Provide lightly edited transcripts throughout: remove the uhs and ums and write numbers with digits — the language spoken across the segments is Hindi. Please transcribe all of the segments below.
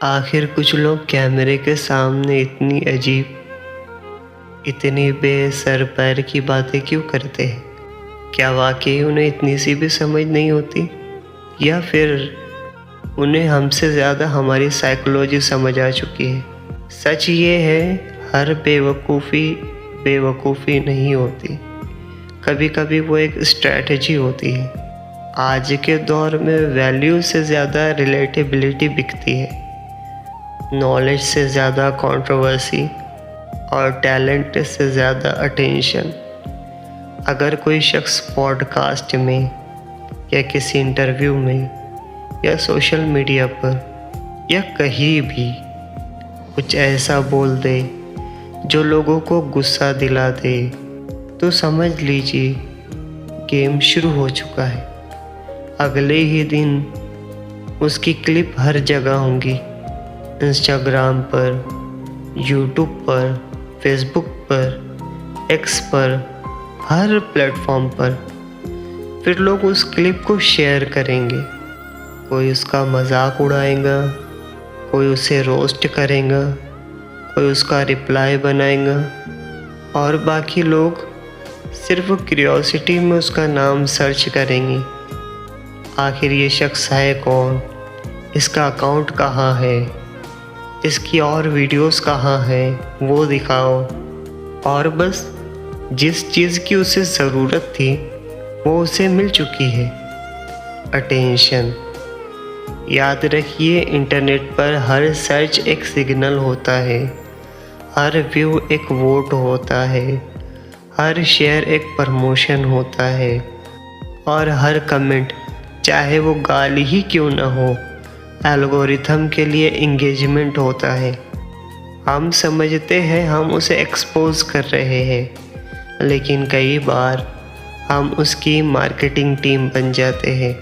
आखिर कुछ लोग कैमरे के सामने इतनी अजीब, इतनी बेसर पैर की बातें क्यों करते हैं? क्या वाकई उन्हें इतनी सी भी समझ नहीं होती, या फिर उन्हें हमसे ज़्यादा हमारी साइकोलॉजी समझ आ चुकी है? सच ये है, हर बेवकूफ़ी नहीं होती। कभी कभी वो एक स्ट्रैटेजी होती है। आज के दौर में वैल्यू से ज़्यादा रिलेटेबिलिटी बिकती है, नॉलेज से ज़्यादा कंट्रोवर्सी और टैलेंट से ज़्यादा अटेंशन। अगर कोई शख्स पॉडकास्ट में या किसी इंटरव्यू में या सोशल मीडिया पर या कहीं भी कुछ ऐसा बोल दे जो लोगों को गुस्सा दिला दे, तो समझ लीजिए गेम शुरू हो चुका है। अगले ही दिन उसकी क्लिप हर जगह होंगी, इंस्टाग्राम पर, यूट्यूब पर, फेसबुक पर, एक्स पर, हर प्लेटफॉर्म पर। फिर लोग उस क्लिप को शेयर करेंगे, कोई उसका मजाक उड़ाएगा, कोई उसे रोस्ट करेगा, कोई उसका रिप्लाई बनाएगा, और बाकी लोग सिर्फ क्यूरियोसिटी में उसका नाम सर्च करेंगे। आखिर ये शख्स है कौन, इसका अकाउंट कहाँ है, इसकी और वीडियोस कहाँ हैं, वो दिखाओ। और बस जिस चीज़ की उसे ज़रूरत थी वो उसे मिल चुकी है, अटेंशन। याद रखिए, इंटरनेट पर हर सर्च एक सिग्नल होता है, हर व्यू एक वोट होता है, हर शेयर एक प्रमोशन होता है, और हर कमेंट, चाहे वो गाली ही क्यों ना हो, एल्गोरिथम के लिए इंगेजमेंट होता है। हम समझते हैं हम उसे एक्सपोज कर रहे हैं, लेकिन कई बार हम उसकी मार्केटिंग टीम बन जाते हैं।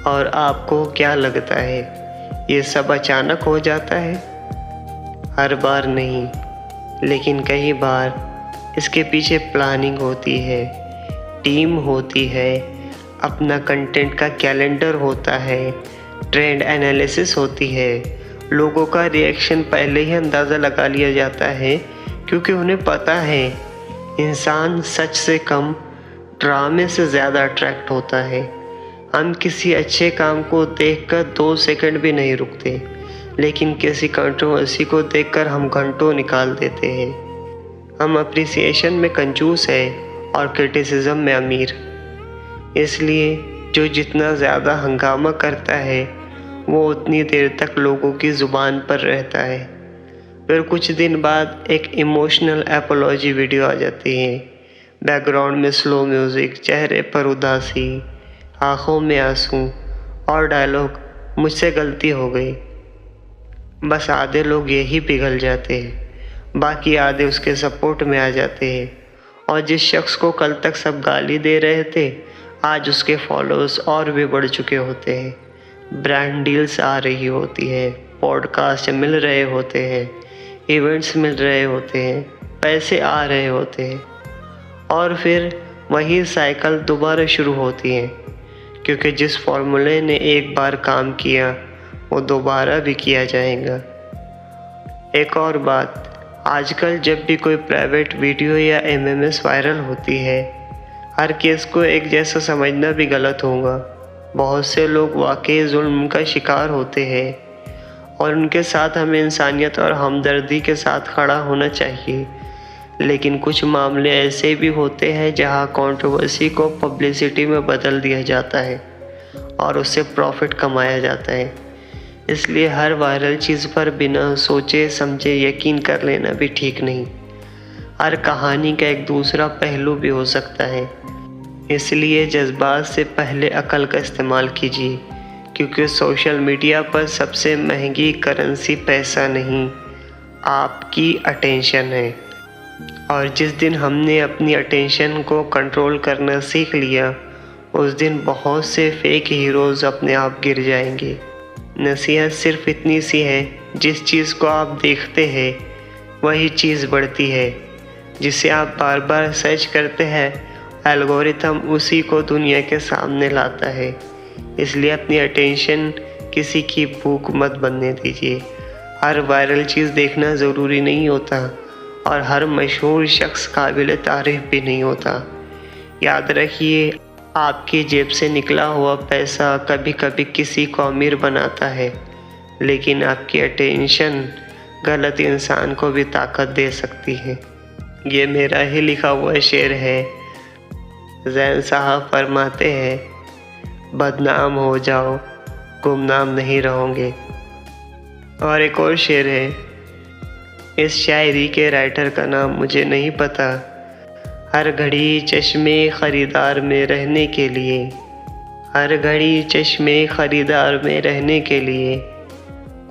और आपको क्या लगता है, ये सब अचानक हो जाता है? हर बार नहीं, लेकिन कई बार इसके पीछे प्लानिंग होती है, टीम होती है, अपना कंटेंट का कैलेंडर होता है, ट्रेंड एनालिसिस होती है। लोगों का रिएक्शन पहले ही अंदाज़ा लगा लिया जाता है, क्योंकि उन्हें पता है इंसान सच से कम ड्रामे से ज़्यादा अट्रैक्ट होता है। हम किसी अच्छे काम को देखकर 2 सेकंड भी नहीं रुकते, लेकिन किसी कंट्रोवर्सी को देखकर हम घंटों निकाल देते हैं। हम अप्रिसिएशन में कंजूस है और क्रिटिसिज्म में अमीर। इसलिए जो जितना ज़्यादा हंगामा करता है वो उतनी देर तक लोगों की ज़ुबान पर रहता है। फिर कुछ दिन बाद एक इमोशनल एपोलॉजी वीडियो आ जाती है, बैकग्राउंड में स्लो म्यूज़िक, चेहरे पर उदासी, आँखों में आंसू और डायलॉग, मुझसे गलती हो गई। बस आधे लोग यही पिघल जाते हैं, बाकी आधे उसके सपोर्ट में आ जाते हैं। और जिस शख्स को कल तक सब गाली दे रहे थे, आज उसके फॉलोअर्स और भी बढ़ चुके होते हैं। ब्रांड डील्स आ रही होती है, पॉडकास्ट मिल रहे होते हैं, इवेंट्स मिल रहे होते हैं, पैसे आ रहे होते हैं, और फिर वही साइकिल दोबारा शुरू होती है, क्योंकि जिस फॉर्मूले ने एक बार काम किया वो दोबारा भी किया जाएगा। एक और बात, आजकल जब भी कोई प्राइवेट वीडियो या एमएमएस वायरल होती है, हर केस को एक जैसा समझना भी गलत होगा। बहुत से लोग वाकई जुल्म का शिकार होते हैं, और उनके साथ हमें इंसानियत और हमदर्दी के साथ खड़ा होना चाहिए। लेकिन कुछ मामले ऐसे भी होते हैं जहां कंट्रोवर्सी को पब्लिसिटी में बदल दिया जाता है और उससे प्रॉफिट कमाया जाता है। इसलिए हर वायरल चीज़ पर बिना सोचे समझे यकीन कर लेना भी ठीक नहीं। हर कहानी का एक दूसरा पहलू भी हो सकता है, इसलिए जज्बात से पहले अकल का इस्तेमाल कीजिए, क्योंकि सोशल मीडिया पर सबसे महंगी करेंसी पैसा नहीं, आपकी अटेंशन है। और जिस दिन हमने अपनी अटेंशन को कंट्रोल करना सीख लिया, उस दिन बहुत से फेक हीरोज़ अपने आप गिर जाएंगे। नसीहत सिर्फ इतनी सी है, जिस चीज़ को आप देखते हैं वही चीज़ बढ़ती है, जिसे आप बार बार सर्च करते हैं एल्गोरिथम उसी को दुनिया के सामने लाता है। इसलिए अपनी अटेंशन किसी की भूख मत बनने दीजिए। हर वायरल चीज़ देखना ज़रूरी नहीं होता और हर मशहूर शख्स काबिल तारीफ़ भी नहीं होता। याद रखिए, आपकी जेब से निकला हुआ पैसा कभी कभी किसी को अमीर बनाता है, लेकिन आपकी अटेंशन गलत इंसान को भी ताकत दे सकती है। ये मेरा ही लिखा हुआ शेर है। ज़ैन साहब फरमाते हैं, बदनाम हो जाओ गुमनाम नहीं रहोगे। और एक और शेर है, इस शायरी के राइटर का नाम मुझे नहीं पता। हर घड़ी चश्मे ख़रीदार में रहने के लिए, हर घड़ी चश्मे ख़रीदार में रहने के लिए,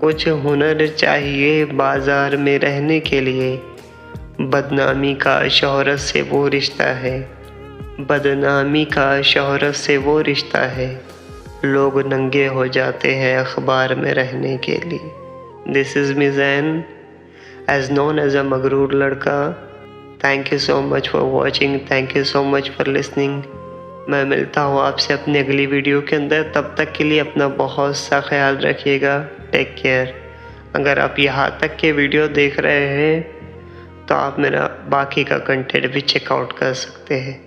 कुछ हुनर चाहिए बाज़ार में रहने के लिए। बदनामी का शोहरत से वो रिश्ता है, बदनामी का शोहरत से वो रिश्ता है, लोग नंगे हो जाते हैं अखबार में रहने के लिए। This is me Zain, as known as a मगरूर लड़का। Thank you so much for watching, thank you so much for listening. मैं मिलता हूँ आपसे अपनी अगली वीडियो के अंदर। तब तक के लिए अपना बहुत सा ख्याल रखिएगा। Take care. अगर आप यहाँ तक के वीडियो देख रहे हैं तो आप मेरा बाकी का कंटेंट भी चेकआउट कर सकते हैं।